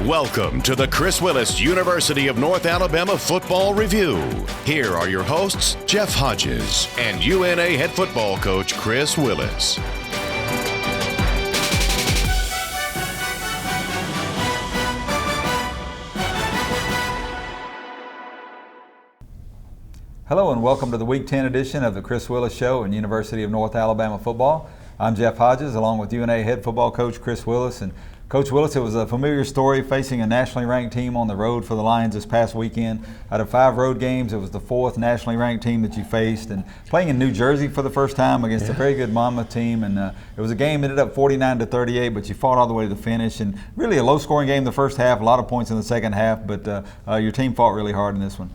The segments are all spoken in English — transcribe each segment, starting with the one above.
Welcome to the Chris Willis University of North Alabama Football Review. Here are your hosts, Jeff Hodges and UNA head football coach Chris Willis. Hello and welcome to the Week 10 edition of the Chris Willis Show in University of North Alabama Football. I'm Jeff Hodges along with UNA head football coach Chris Willis. And Coach Willis, it was a familiar story facing a nationally ranked team on the road for the Lions this past weekend. Out of 5 road games, it was the 4th nationally ranked team that you faced, and playing in New Jersey for the first time against a very good Monmouth team. And it was a game that ended up 49-38, but you fought all the way to the finish. And really a low-scoring game the first half, a lot of points in the second half, but your team fought really hard in this one.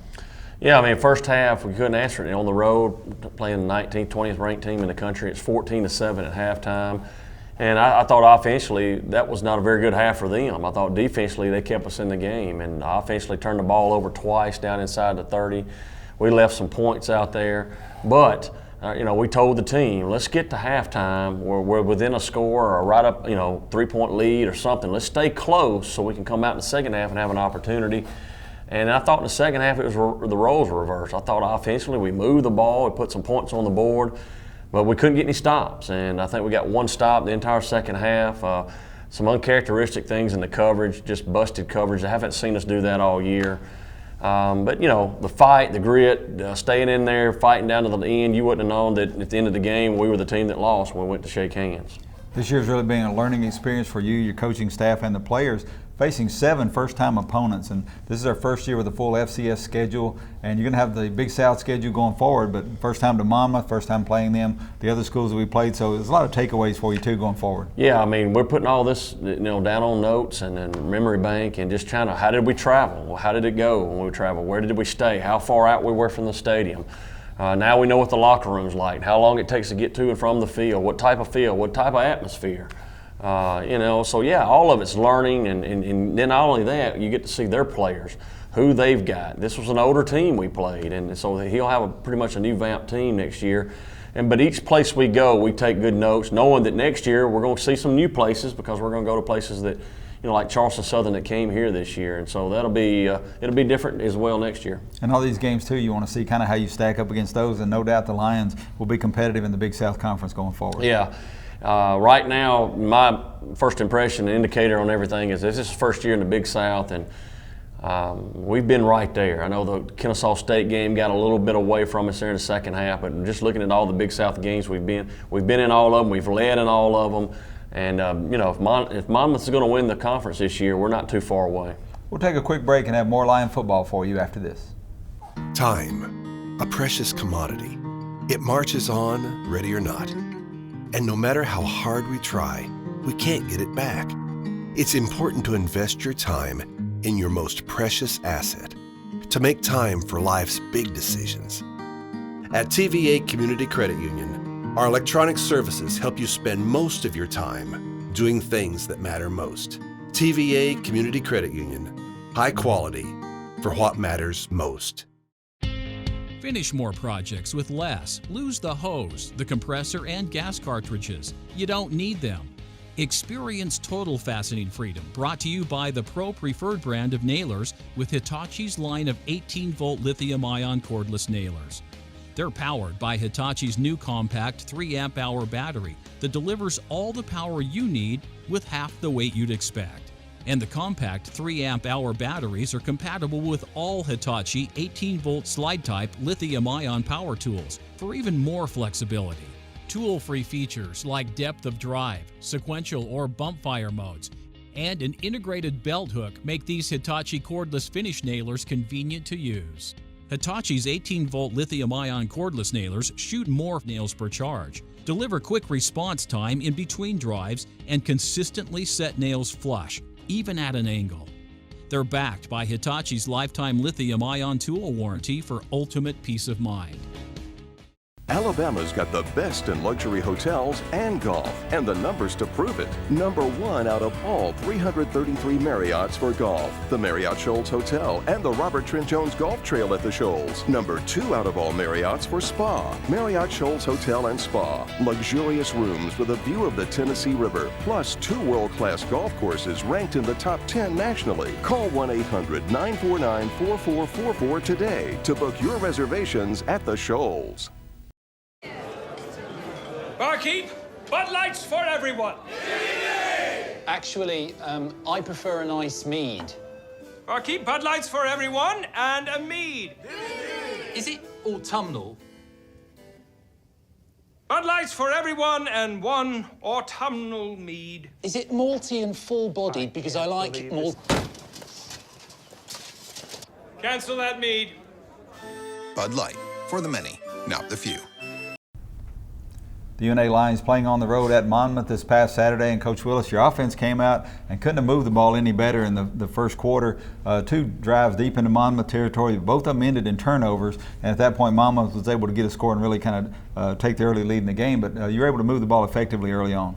Yeah, I mean, first half we couldn't answer it. On the road, playing the 19th, 20th ranked team in the country, it's 14-7 at halftime. And I thought offensively that was not a very good half for them. I thought defensively they kept us in the game, and offensively turned the ball over twice down inside the 30. We left some points out there, but we told the team, let's get to halftime where we're within a score or right up, 3-point lead or something. Let's stay close so we can come out in the second half and have an opportunity. And I thought in the second half it was the roles were reversed. I thought offensively we moved the ball, we put some points on the board, but we couldn't get any stops. And I think we got one stop the entire second half. Some uncharacteristic things in the coverage, just busted coverage. I haven't seen us do that all year. But the fight, the grit, staying in there, fighting down to the end, you wouldn't have known that at the end of the game we were the team that lost when we went to shake hands. This year's really been a learning experience for you, your coaching staff, and the players, facing 7 first-time opponents. And this is our first year with a full FCS schedule, and you're going to have the Big South schedule going forward, but first time to Monmouth, first time playing them, the other schools that we played, so there's a lot of takeaways for you too going forward. Yeah, I mean, we're putting all this down on notes and then memory bank and just trying to, how did we travel? How did it go when we traveled? Where did we stay? How far out we were from the stadium? Now we know what the locker room's like, how long it takes to get to and from the field, what type of atmosphere. So yeah, all of it's learning, and then not only that, you get to see their players, who they've got. This was an older team we played, and so he'll have pretty much a new vamp team next year. But each place we go, we take good notes, knowing that next year we're going to see some new places because we're going to go to places that, like Charleston Southern that came here this year, and so it'll be different as well next year. And all these games too, you want to see kind of how you stack up against those, and no doubt the Lions will be competitive in the Big South Conference going forward. Yeah. Right now, my first impression, indicator on everything is this is the first year in the Big South, and we've been right there. I know the Kennesaw State game got a little bit away from us there in the second half, but just looking at all the Big South games we've been in all of them, we've led in all of them, and if Monmouth is going to win the conference this year, we're not too far away. We'll take a quick break and have more Lion football for you after this. Time, a precious commodity. It marches on, ready or not. And no matter how hard we try, we can't get it back. It's important to invest your time in your most precious asset, to make time for life's big decisions. At TVA Community Credit Union, our electronic services help you spend most of your time doing things that matter most. TVA Community Credit Union, high quality for what matters most. Finish more projects with less. Lose the hose, the compressor, and gas cartridges. You don't need them. Experience total fastening freedom, brought to you by the Pro Preferred brand of nailers with Hitachi's line of 18-volt lithium-ion cordless nailers. They're powered by Hitachi's new compact 3-amp-hour battery that delivers all the power you need with half the weight you'd expect. And the compact 3-amp-hour batteries are compatible with all Hitachi 18-volt slide-type lithium-ion power tools for even more flexibility. Tool-free features like depth of drive, sequential or bump fire modes, and an integrated belt hook make these Hitachi cordless finish nailers convenient to use. Hitachi's 18-volt lithium-ion cordless nailers shoot more nails per charge, deliver quick response time in between drives, and consistently set nails flush, even at an angle. They're backed by Hitachi's lifetime lithium-ion tool warranty for ultimate peace of mind. Alabama's got the best in luxury hotels and golf, and the numbers to prove it. Number 1 out of all 333 Marriotts for golf, the Marriott Shoals Hotel and the Robert Trent Jones Golf Trail at the Shoals. Number 2 out of all Marriotts for spa, Marriott Shoals Hotel and Spa. Luxurious rooms with a view of the Tennessee River, plus 2 world-class golf courses ranked in the top 10 nationally. Call 1-800-949-4444 today to book your reservations at the Shoals. Barkeep, Bud Lights for everyone. Actually, I prefer an ice mead. Barkeep, Bud Lights for everyone and a mead. Is it autumnal? Bud Lights for everyone and 1 autumnal mead. Is it malty and full-bodied? Because I like malt. Cancel that mead. Bud Light, for the many, not the few. The UNA Lions playing on the road at Monmouth this past Saturday, and Coach Willis, your offense came out and couldn't have moved the ball any better in the first quarter. 2 drives deep into Monmouth territory, both of them ended in turnovers, and at that point Monmouth was able to get a score and really kind of take the early lead in the game, but you were able to move the ball effectively early on.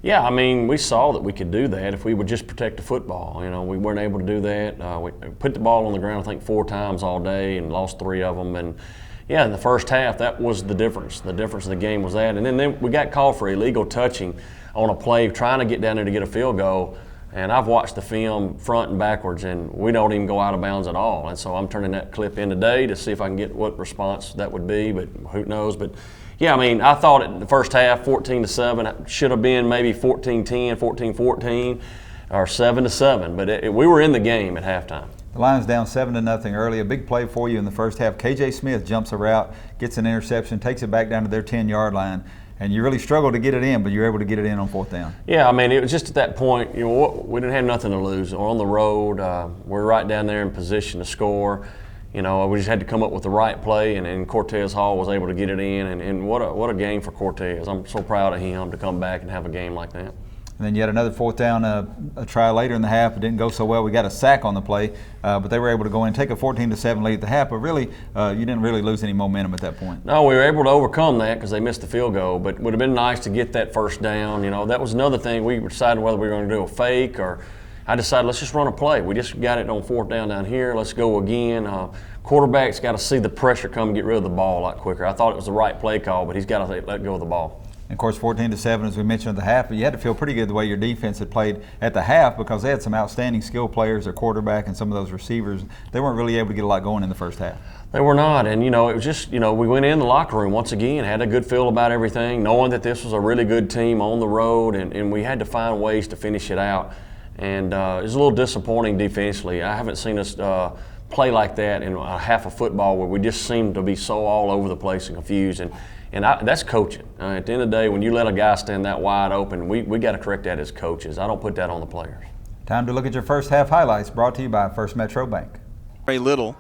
Yeah, I mean, we saw that we could do that if we would just protect the football. You know, we weren't able to do that. We put the ball on the ground, I think, 4 times all day and lost 3 of them. And yeah, in the first half, that was the difference. The difference of the game was that. And then we got called for illegal touching on a play, trying to get down there to get a field goal. And I've watched the film front and backwards, and we don't even go out of bounds at all. And so I'm turning that clip in today to see if I can get what response that would be, but who knows. But yeah, I mean, I thought in the first half, 14-7, should have been maybe 14-10, 14-14, or 7-7. But we were in the game at halftime. The Lions down 7-0 early. A big play for you in the first half. KJ Smith jumps a route, gets an interception, takes it back down to their 10-yard line, and you really struggled to get it in, but you're able to get it in on 4th down. Yeah, I mean, it was just at that point, you know, we didn't have nothing to lose. We're on the road. We're right down there in position to score. You know, we just had to come up with the right play, and Cortez Hall was able to get it in, and what a game for Cortez. I'm so proud of him to come back and have a game like that. And then you had another 4th down, a try later in the half. It didn't go so well. We got a sack on the play, but they were able to go in and take a 14-7 lead at the half. But really, you didn't really lose any momentum at that point. No, we were able to overcome that because they missed the field goal. But it would have been nice to get that 1st down. You know, that was another thing. We decided whether we were going to do a fake, or I decided let's just run a play. We just got it on 4th down here. Let's go again. Quarterback's got to see the pressure come and get rid of the ball a lot quicker. I thought it was the right play call, but he's got to let go of the ball. And of course, 14-7, as we mentioned at the half, but you had to feel pretty good the way your defense had played at the half, because they had some outstanding skill players, their quarterback and some of those receivers. They weren't really able to get a lot going in the first half. They were not, and you know, it was just, you know, we went in the locker room once again, had a good feel about everything, knowing that this was a really good team on the road, and we had to find ways to finish it out. And it was a little disappointing defensively. I haven't seen us play like that in a half of football where we just seem to be so all over the place and confused. And that's coaching. At the end of the day, when you let a guy stand that wide open, we got to correct that as coaches. I don't put that on the players. Time to look at your first half highlights, brought to you by First Metro Bank. Very little.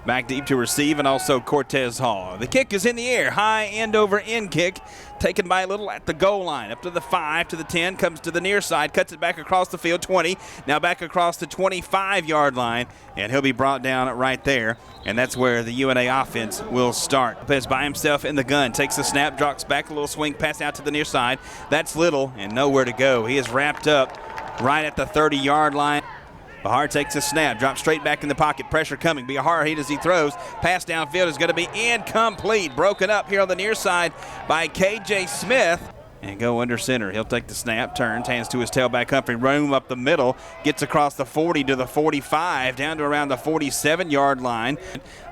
Back deep to receive, and also Cortez Hall. The kick is in the air. High end over end kick. Taken by Little at the goal line. Up to the 5, to the 10, comes to the near side, cuts it back across the field, 20. Now back across the 25-yard line, and he'll be brought down right there. And that's where the UNA offense will start. Lopez by himself in the gun. Takes the snap, drops back, a little swing, pass out to the near side. That's Little, and nowhere to go. He is wrapped up right at the 30-yard line. Bahar takes a snap, drops straight back in the pocket, pressure coming. Bahar heat as he throws. Pass downfield is going to be incomplete. Broken up here on the near side by KJ Smith. And go under center. He'll take the snap, turns, hands to his tailback Humphrey, room up the middle, gets across the 40 to the 45, down to around the 47-yard line.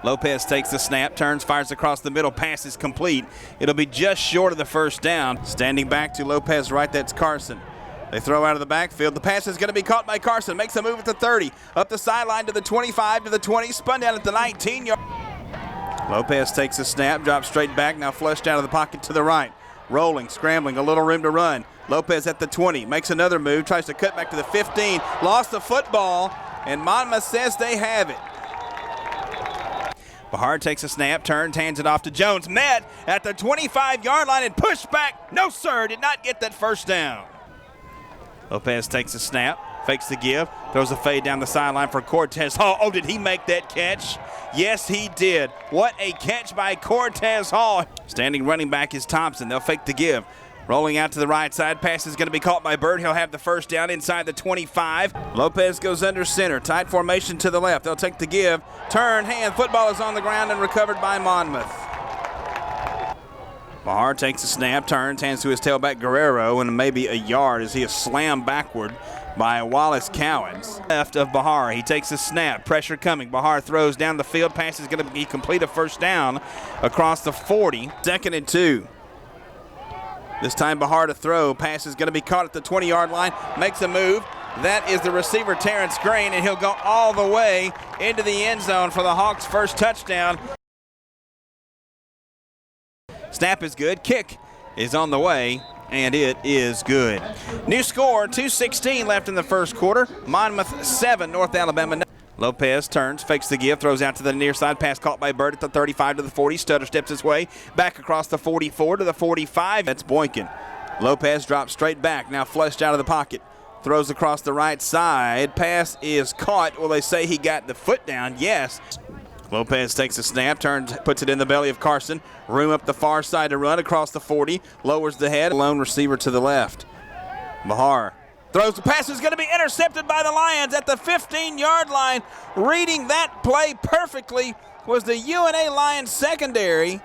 Lopez takes the snap, turns, fires across the middle, pass is complete. It'll be just short of the 1st down. Standing back to Lopez right, that's Carson. They throw out of the backfield. The pass is going to be caught by Carson. Makes a move at the 30. Up the sideline to the 25, to the 20. Spun down at the 19-yard. Lopez takes a snap, drops straight back. Now flushed out of the pocket to the right. Rolling, scrambling, a little room to run. Lopez at the 20. Makes another move. Tries to cut back to the 15. Lost the football. And Monmouth says they have it. Bahar takes a snap, turns, hands it off to Jones. Met at the 25-yard line and pushed back. No, sir. Did not get that 1st down. Lopez takes a snap, fakes the give, throws a fade down the sideline for Cortez Hall. Oh, did he make that catch? Yes, he did. What a catch by Cortez Hall. Standing running back is Thompson. They'll fake the give. Rolling out to the right side. Pass is going to be caught by Bird. He'll have the first down inside the 25. Lopez goes under center. Tight formation to the left. They'll take the give. Turn, hand. Football is on the ground and recovered by Monmouth. Bahar takes a snap, turns, hands to his tailback Guerrero, and maybe a yard as he is slammed backward by Wallace Cowens. Left of Bahar. He takes a snap. Pressure coming. Bahar throws down the field. Pass is going to be complete, a first down across the 40. 2nd and 2. This time Bahar to throw. Pass is going to be caught at the 20-yard line. Makes a move. That is the receiver, Terrence Green, and he'll go all the way into the end zone for the Hawks' first touchdown. Snap is good. Kick is on the way, and it is good. New score, 2:16 left in the first quarter. Monmouth 7, North Alabama 9. Lopez turns, fakes the give, throws out to the near side. Pass caught by Bird at the 35 to the 40. Stutter steps his way back across the 44 to the 45. That's Boykin. Lopez drops straight back, now flushed out of the pocket. Throws across the right side. Pass is caught. Will they say he got the foot down? Yes. Lopez takes a snap, turns, puts it in the belly of Carson. Room up the far side to run across the 40. Lowers the head. Lone receiver to the left. Bahar throws. The pass is going to be intercepted by the Lions at the 15-yard line. Reading that play perfectly was the UNA Lions secondary.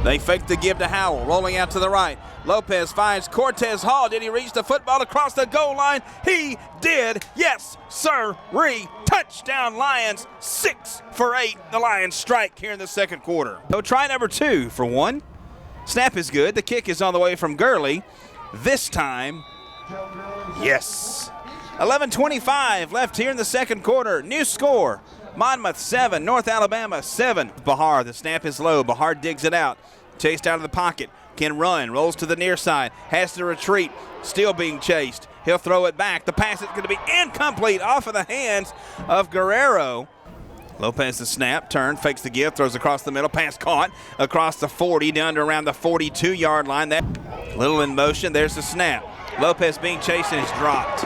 They fake the give to Howell, rolling out to the right. Lopez finds Cortez Hall. Did he reach the football across the goal line? He did. Yes, sir-ree. Touchdown Lions. 6 for 8. The Lions strike here in the second quarter. So try number 2 for 1. Snap is good. The kick is on the way from Gurley. This time, yes. 11:25 left here in the second quarter. New score, Monmouth 7, North Alabama 7. Bahar, the snap is low. Bahar digs it out. Chased out of the pocket. Can run. Rolls to the near side. Has to retreat. Still being chased. He'll throw it back. The pass is going to be incomplete off of the hands of Guerrero. Lopez the snap, turn, fakes the give, throws across the middle, pass caught across the 40, down to around the 42-yard line. That little in motion, there's the snap. Lopez being chased and is dropped.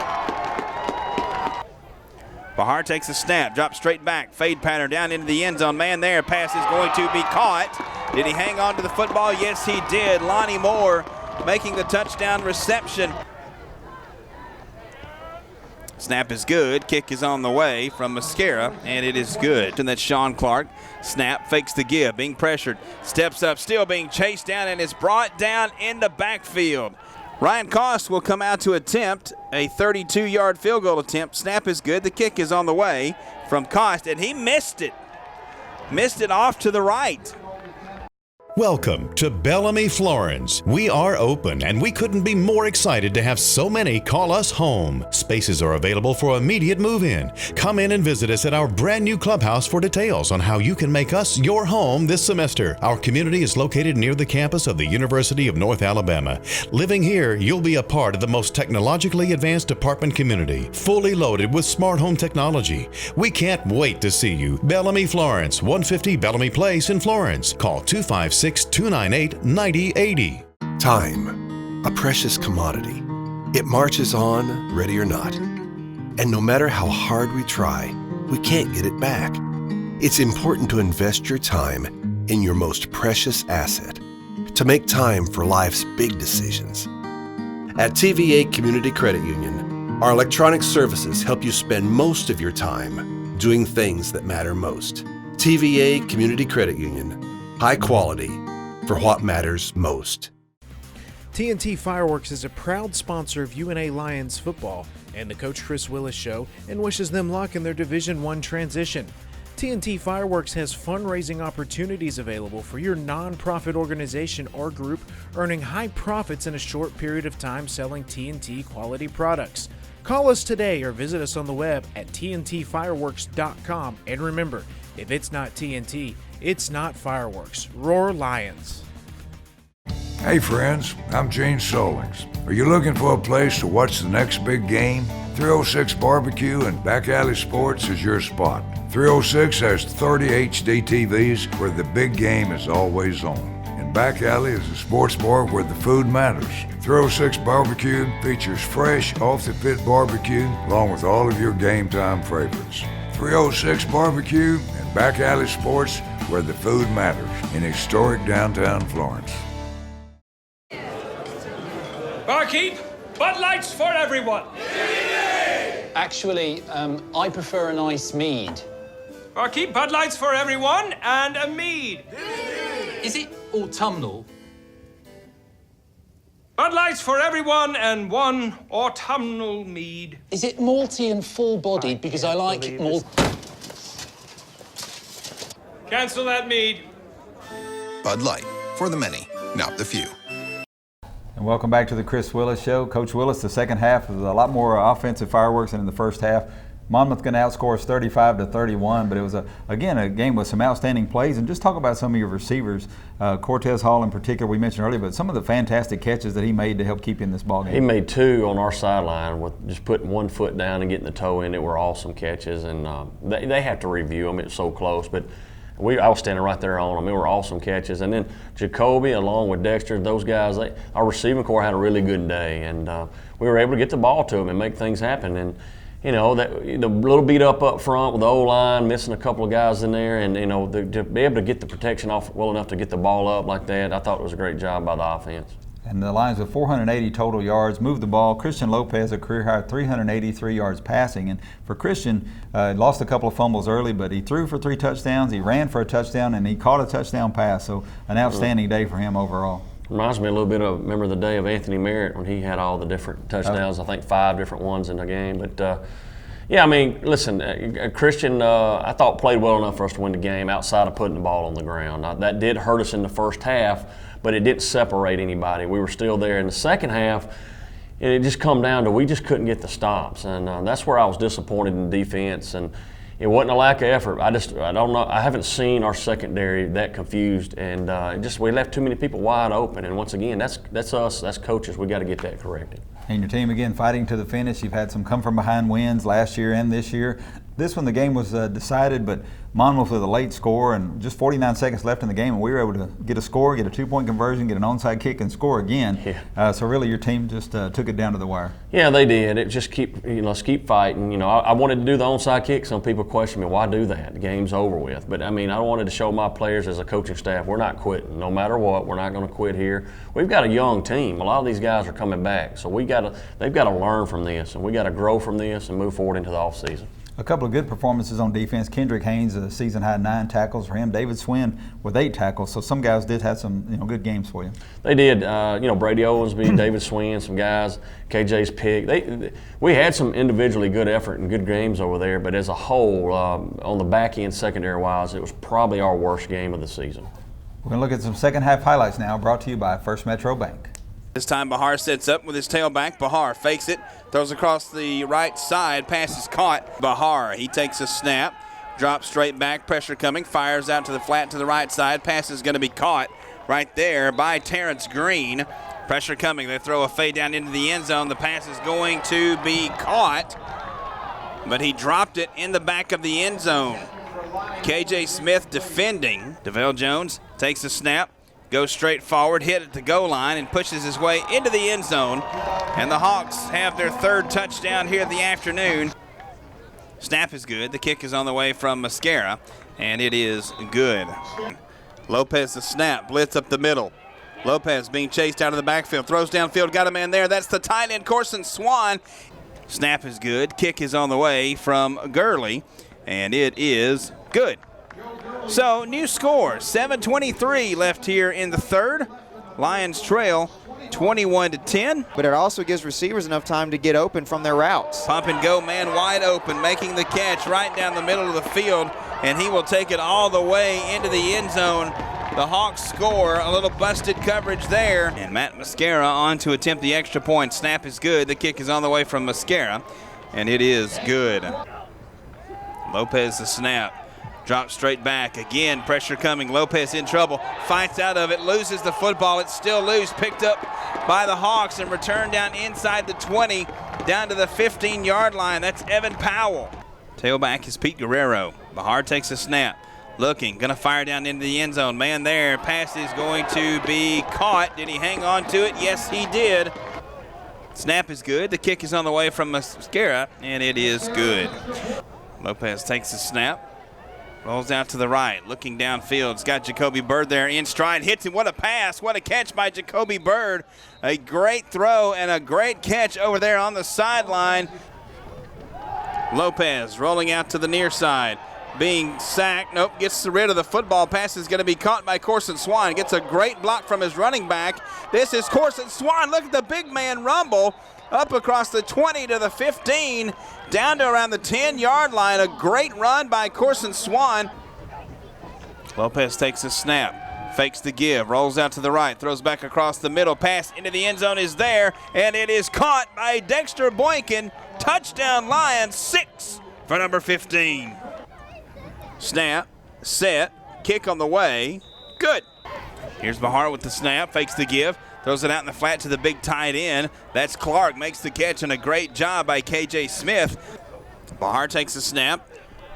Bahar takes a snap, drops straight back, fade pattern down into the end zone. Man there, pass is going to be caught. Did he hang on to the football? Yes, he did. Lonnie Moore making the touchdown reception. Snap is good. Kick is on the way from Mascara, and it is good. And that's Sean Clark. Snap, fakes the give, being pressured. Steps up, still being chased down, and is brought down in the backfield. Ryan Cost will come out to attempt a 32-yard field goal attempt. Snap is good. The kick is on the way from Cost, and he missed it. Missed it off to the right. Welcome to Bellamy Florence. We are open and we couldn't be more excited to have so many call us home. Spaces are available for immediate move-in. Come in and visit us at our brand new clubhouse for details on how you can make us your home this semester. Our community is located near the campus of the University of North Alabama. Living here, you'll be a part of the most technologically advanced apartment community, fully loaded with smart home technology. We can't wait to see you. Bellamy Florence, 150 Bellamy Place in Florence. Call 256-298-9080. Time, a precious commodity. It marches on, ready or not. And no matter how hard we try, we can't get it back. It's important to invest your time in your most precious asset, to make time for life's big decisions. At TVA Community Credit Union, our electronic services help you spend most of your time doing things that matter most. TVA Community Credit Union, high quality for what matters most. TNT Fireworks is a proud sponsor of UNA Lions football and the Coach Chris Willis Show, and wishes them luck in their Division I transition. TNT Fireworks has fundraising opportunities available for your nonprofit organization or group, earning high profits in a short period of time selling TNT quality products. Call us today or visit us on the web at tntfireworks.com. And remember, if it's not TNT, it's not fireworks. Roar Lions. Hey friends, I'm Gene Solings. Are you looking for a place to watch the next big game? 306 Barbecue and Back Alley Sports is your spot. 306 has 30 HD TVs where the big game is always on. And back alley is a sports bar where the food matters. 306 Barbecue features fresh, off-the-pit barbecue along with all of your game time favorites. 306 Barbecue and Back Alley Sports where the food matters in historic downtown Florence. Barkeep, Bud Lights for everyone. Actually, I prefer an ice mead. Barkeep, Bud Lights for everyone and a mead. Is it autumnal? Bud Lights for everyone and one autumnal mead. Is it malty and full-bodied? Because I like malt. Cancel that mead. Bud Light, for the many, not the few. And welcome back to the Chris Willis Show. Coach Willis, the second half was a lot more offensive fireworks than in the first half. Monmouth going to outscore us 35-31, but it was, again, a game with some outstanding plays. And just talk about some of your receivers, Cortez Hall in particular, we mentioned earlier, but some of the fantastic catches that he made to help keep you in this ball game. He made two on our sideline with just putting one foot down and getting the toe in. It were awesome catches, and they have to review them. It's so close, but I was standing right there on them. They were awesome catches. And then Jacoby, along with Dexter, those guys, our receiving corps had a really good day, and we were able to get the ball to them and make things happen. And you know, the little beat up front with the O-line, missing a couple of guys in there, and you know, to be able to get the protection off well enough to get the ball up like that, I thought it was a great job by the offense. And the Lions with 480 total yards, moved the ball. Christian Lopez, a career high, 383 yards passing. And for Christian, lost a couple of fumbles early, but he threw for 3 touchdowns, he ran for a touchdown, and he caught a touchdown pass. So an outstanding day for him overall. Reminds me a little bit of, remember the day of Anthony Merritt when he had all the different touchdowns, I think 5 different ones in the game. But yeah, I mean, listen, Christian, I thought played well enough for us to win the game outside of putting the ball on the ground. That did hurt us in the first half, but it didn't separate anybody. We were still there in the second half, and it just come down to we just couldn't get the stops, and that's where I was disappointed in defense. And it wasn't a lack of effort. I don't know. I haven't seen our secondary that confused, and we left too many people wide open. And once again, that's us. That's coaches. We got to get that corrected. And your team again fighting to the finish. You've had some come from behind wins last year and this year. This one the game was decided, but Monmouth with a late score and just 49 seconds left in the game, and we were able to get a score, get a 2-point conversion, get an onside kick, and score again. Yeah. So really, your team just took it down to the wire. Yeah, they did. It just let's keep fighting. You know, I wanted to do the onside kick. Some people question me, why do that? The game's over with. But I mean, I wanted to show my players as a coaching staff, we're not quitting. No matter what, we're not going to quit here. We've got a young team. A lot of these guys are coming back, so they've got to learn from this, and we got to grow from this and move forward into the offseason. A couple of good performances on defense. Kendrick Haynes, a season-high 9 tackles for him. David Swin with 8 tackles. So some guys did have some good games for you. They did. Brady Owensby, David Swin, some guys, KJ's pick. We had some individually good effort and good games over there, but as a whole, on the back end secondary-wise, it was probably our worst game of the season. We're going to look at some second-half highlights now, brought to you by First Metro Bank. This time Bahar sets up with his tailback. Bahar fakes it, throws across the right side, pass is caught. Bahar, he takes a snap, drops straight back, pressure coming, fires out to the flat to the right side. Pass is going to be caught right there by Terrence Green. Pressure coming, they throw a fade down into the end zone. The pass is going to be caught, but he dropped it in the back of the end zone. KJ Smith defending. DeVell Jones takes a snap, goes straight forward, hit at the goal line, and pushes his way into the end zone. And the Hawks have their 3rd touchdown here of the afternoon. Snap is good. The kick is on the way from Mascara, and it is good. Lopez the snap, blitz up the middle. Lopez being chased out of the backfield, throws downfield, got a man there. That's the tight end, Corson Swan. Snap is good. Kick is on the way from Gurley, and it is good. So, new score, 7:23 left here in the 3rd. Lions trail 21-10. But it also gives receivers enough time to get open from their routes. Pump and go, man wide open, making the catch right down the middle of the field, and he will take it all the way into the end zone. The Hawks score, a little busted coverage there. And Matt Mascara on to attempt the extra point. Snap is good. The kick is on the way from Mascara, and it is good. Lopez the snap. Drops straight back. Again, pressure coming. Lopez in trouble. Fights out of it. Loses the football. It's still loose. Picked up by the Hawks and returned down inside the 20, down to the 15-yard line. That's Evan Powell. Tailback is Pete Guerrero. Bahar takes a snap. Looking, gonna fire down into the end zone. Man there, pass is going to be caught. Did he hang on to it? Yes, he did. Snap is good. The kick is on the way from Mascara, and it is good. Lopez takes the snap. Rolls out to the right, looking downfield. It's got Jacoby Bird there in stride. Hits him. What a pass. What a catch by Jacoby Bird. A great throw and a great catch over there on the sideline. Lopez rolling out to the near side. Being sacked. Nope, gets rid of the football. Pass is going to be caught by Corson Swan. Gets a great block from his running back. This is Corson Swan. Look at the big man rumble. Up across the 20 to the 15, down to around the 10-yard line. A great run by Corson Swan. Lopez takes a snap, fakes the give, rolls out to the right, throws back across the middle. Pass into the end zone is there, and it is caught by Dexter Boykin. Touchdown Lions, 6 for number 15. Snap, set, kick on the way, good. Here's Bahar with the snap, fakes the give. Throws it out in the flat to the big tight end. That's Clark, makes the catch, and a great job by KJ Smith. Bahar takes the snap,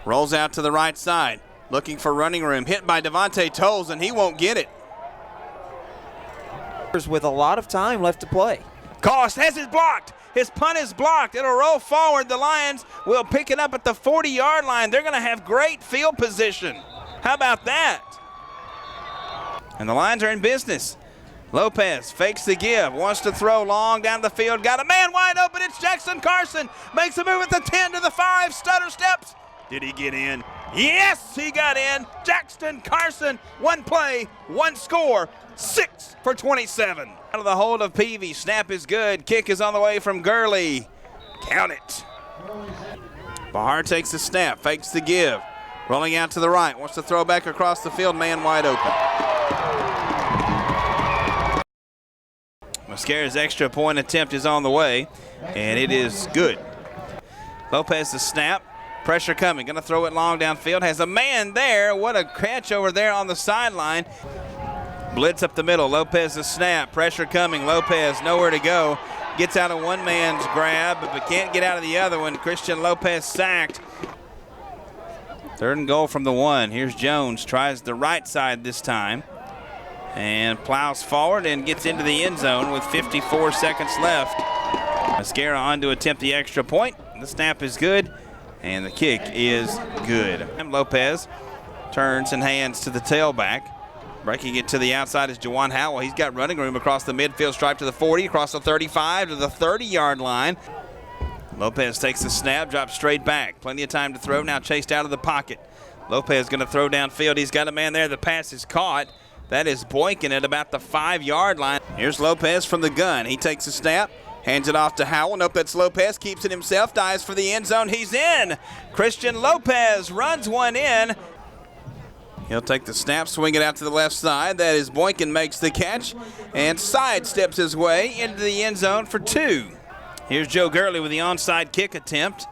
rolls out to the right side, looking for running room. Hit by Devontae Tolles, and he won't get it. With a lot of time left to play. Cost has it blocked. His punt is blocked. It'll roll forward. The Lions will pick it up at the 40-yard line. They're going to have great field position. How about that? And the Lions are in business. Lopez fakes the give, wants to throw long down the field, got a man wide open, it's Jackson Carson, makes a move at the 10 to the 5, stutter steps. Did he get in? Yes, he got in. Jackson Carson, one play, one score, 6 for 27. Out of the hold of Peavy, snap is good, kick is on the way from Gurley. Count it. Bahar takes the snap, fakes the give, rolling out to the right, wants to throw back across the field, man wide open. Mascara's extra point attempt is on the way, and it is good. Lopez the snap, pressure coming, gonna throw it long downfield, has a man there. What a catch over there on the sideline. Blitz up the middle, Lopez the snap, pressure coming, Lopez nowhere to go. Gets out of one man's grab, but can't get out of the other one. Christian Lopez sacked. 3rd and goal from the 1. Here's Jones, tries the right side this time, and plows forward and gets into the end zone with 54 seconds left. Mascara on to attempt the extra point. The snap is good, and the kick is good. And Lopez turns and hands to the tailback. Breaking it to the outside is Juwan Howell. He's got running room across the midfield stripe to the 40, across the 35 to the 30-yard line. Lopez takes the snap, drops straight back. Plenty of time to throw, now chased out of the pocket. Lopez going to throw downfield. He's got a man there. The pass is caught. That is Boykin at about the 5-yard line. Here's Lopez from the gun. He takes a snap, hands it off to Howell. Nope, that's Lopez, keeps it himself, dives for the end zone. He's in. Christian Lopez runs one in. He'll take the snap, swing it out to the left side. That is Boykin, makes the catch and sidesteps his way into the end zone for 2. Here's Joe Gurley with the onside kick attempt.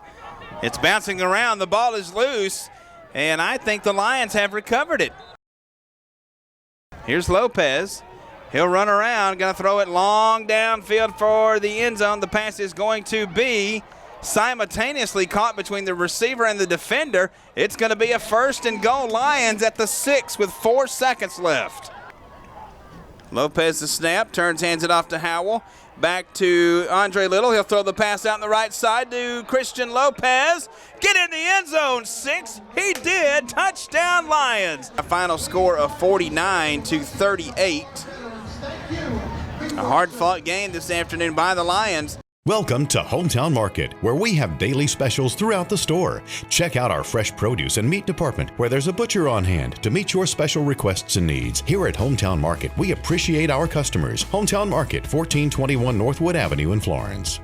It's bouncing around. The ball is loose, and I think the Lions have recovered it. Here's Lopez. He'll run around, going to throw it long downfield for the end zone. The pass is going to be simultaneously caught between the receiver and the defender. It's going to be a 1st and goal Lions at the 6 with 4 seconds left. Lopez the snap, turns, hands it off to Howell. Back to Andre Little. He'll throw the pass out on the right side to Christian Lopez. Get in the end zone, 6. He did. Touchdown Lions. A final score of 49-38. A hard-fought game this afternoon by the Lions. Welcome to Hometown Market, where we have daily specials throughout the store. Check out our fresh produce and meat department, where there's a butcher on hand to meet your special requests and needs. Here at Hometown Market, we appreciate our customers. Hometown Market, 1421 Northwood Avenue in Florence.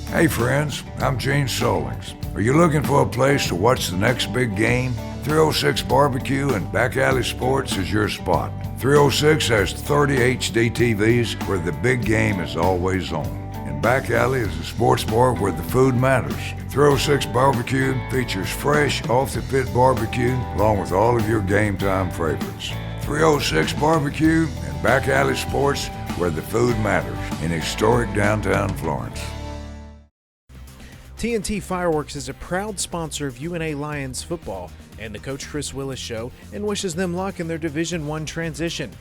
Hey friends, I'm Gene Solings. Are you looking for a place to watch the next big game? 306 Barbecue and Back Alley Sports is your spot. 306 has 30 HD TVs where the big game is always on. Back Alley is a sports bar where the food matters. 306 Barbecue features fresh, off-the-pit barbecue along with all of your game time favorites. 306 Barbecue and Back Alley Sports where the food matters in historic downtown Florence. TNT Fireworks is a proud sponsor of UNA Lions football and the Coach Chris Willis Show and wishes them luck in their Division I transition.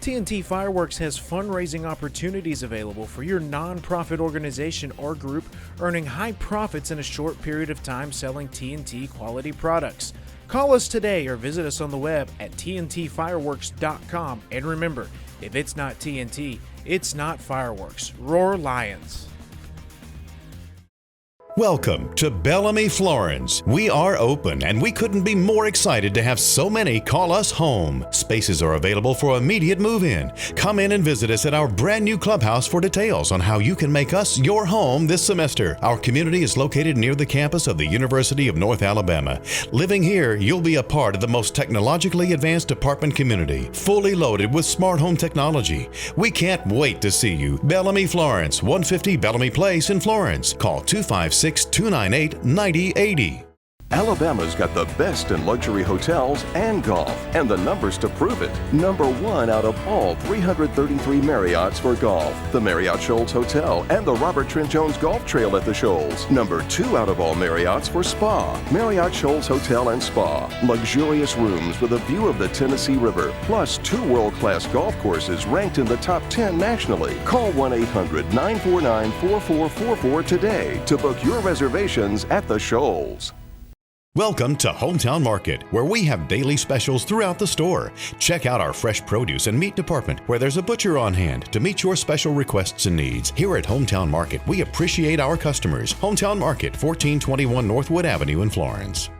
TNT Fireworks has fundraising opportunities available for your nonprofit organization or group, earning high profits in a short period of time selling TNT quality products. Call us today or visit us on the web at tntfireworks.com. And remember, if it's not TNT, it's not fireworks. Roar Lions. Welcome to Bellamy Florence. We are open and we couldn't be more excited to have so many call us home. Spaces are available for immediate move-in. Come in and visit us at our brand new clubhouse for details on how you can make us your home this semester. Our community is located near the campus of the University of North Alabama. Living here, you'll be a part of the most technologically advanced apartment community, fully loaded with smart home technology. We can't wait to see you. Bellamy Florence, 150 Bellamy Place in Florence. Call 256-298-9080. Alabama's got the best in luxury hotels and golf, and the numbers to prove it. Number 1 out of all 333 Marriotts for golf, the Marriott Shoals Hotel and the Robert Trent Jones Golf Trail at the Shoals. Number 2 out of all Marriotts for spa, Marriott Shoals Hotel and Spa. Luxurious rooms with a view of the Tennessee River, plus 2 world-class golf courses ranked in the top 10 nationally. Call 1-800-949-4444 today to book your reservations at the Shoals. Welcome to Hometown Market, where we have daily specials throughout the store. Check out our fresh produce and meat department, where there's a butcher on hand to meet your special requests and needs. Here at Hometown Market, we appreciate our customers. Hometown Market, 1421 Northwood Avenue in Florence.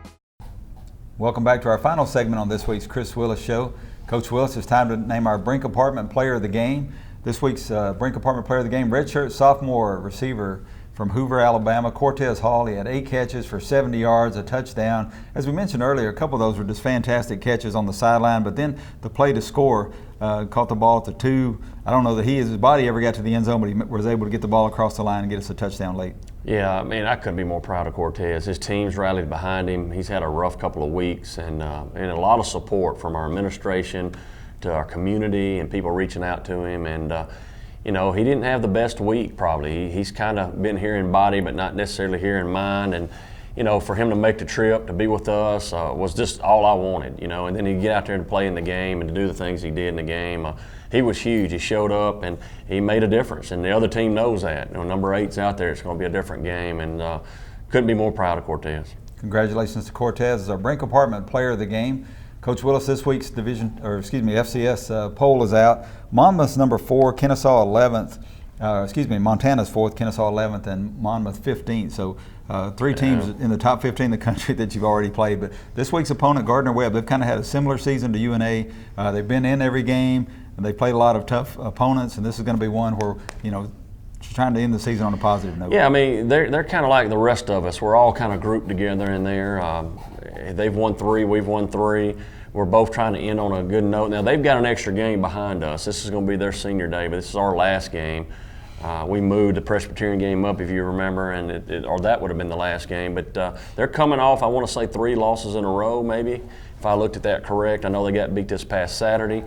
Welcome back to our final segment on this week's Chris Willis Show. Coach Willis, it's time to name our Brink Apartment Player of the Game. This week's Brink Apartment Player of the Game, redshirt sophomore receiver from Hoover, Alabama, Cortez Hall. He had 8 catches for 70 yards, a touchdown. As we mentioned earlier, a couple of those were just fantastic catches on the sideline, but then the play to score, caught the ball at the 2. I don't know that his body ever got to the end zone, but he was able to get the ball across the line and get us a touchdown late. Yeah, I mean, I couldn't be more proud of Cortez. His team's rallied behind him. He's had a rough couple of weeks, and a lot of support from our administration to our community and people reaching out to him. And you know, he didn't have the best week probably. He's kind of been here in body but not necessarily here in mind. And, you know, for him to make the trip, to be with us was just all I wanted, you know. And then he'd get out there and play in the game and to do the things he did in the game. He was huge. He showed up and he made a difference. And the other team knows that. You know, number 8's out there. It's going to be a different game. And couldn't be more proud of Cortez. Congratulations to Cortez as our Brink Apartment Player of the Game. Coach Willis, this week's FCS poll is out. Monmouth's number 4, Kennesaw 11th. Montana's 4th, Kennesaw 11th, and Monmouth 15th. So 3 teams in the top 15 in the country that you've already played. But this week's opponent, Gardner-Webb, they've kind of had a similar season to UNA. They've been in every game, and they've played a lot of tough opponents, and this is going to be one where, you know, trying to end the season on a positive note. Yeah, I mean, they're kind of like the rest of us. We're all kind of grouped together in there. They've won 3, we've won 3. We're both trying to end on a good note. Now, they've got an extra game behind us. This is going to be their senior day, but this is our last game. We moved the Presbyterian game up, if you remember, and or that would have been the last game. But they're coming off, I want to say, 3 losses in a row, maybe, if I looked at that correct. I know they got beat this past Saturday.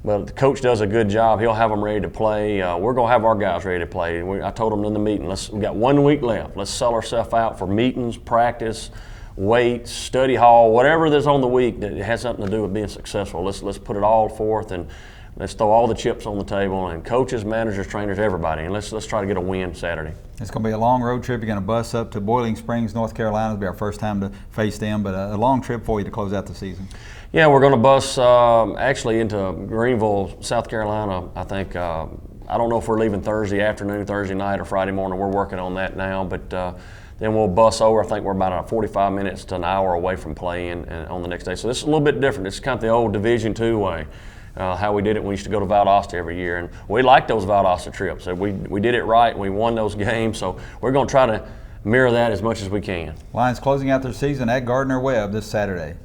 But the coach does a good job. He'll have them ready to play. We're going to have our guys ready to play. I told them in the meeting, we got 1 week left. Let's sell ourselves out for meetings, practice, weights, study hall, whatever there's on the week that has something to do with being successful. Let's put it all forth and let's throw all the chips on the table, and coaches, managers, trainers, everybody, and let's try to get a win Saturday. It's going to be a long road trip. You're going to bus up to Boiling Springs, North Carolina. It'll be our first time to face them, but a long trip for you to close out the season. Yeah, we're going to bus actually into Greenville, South Carolina, I think. I don't know if we're leaving Thursday afternoon, Thursday night, or Friday morning. We're working on that now, but then we'll bus over. I think we're about 45 minutes to an hour away from playing on the next day. So this is a little bit different. It's kind of the old Division II way, how we did it. We used to go to Valdosta every year, and we liked those Valdosta trips. We did it right, and we won those games. So we're going to try to mirror that as much as we can. Lions closing out their season at Gardner-Webb this Saturday.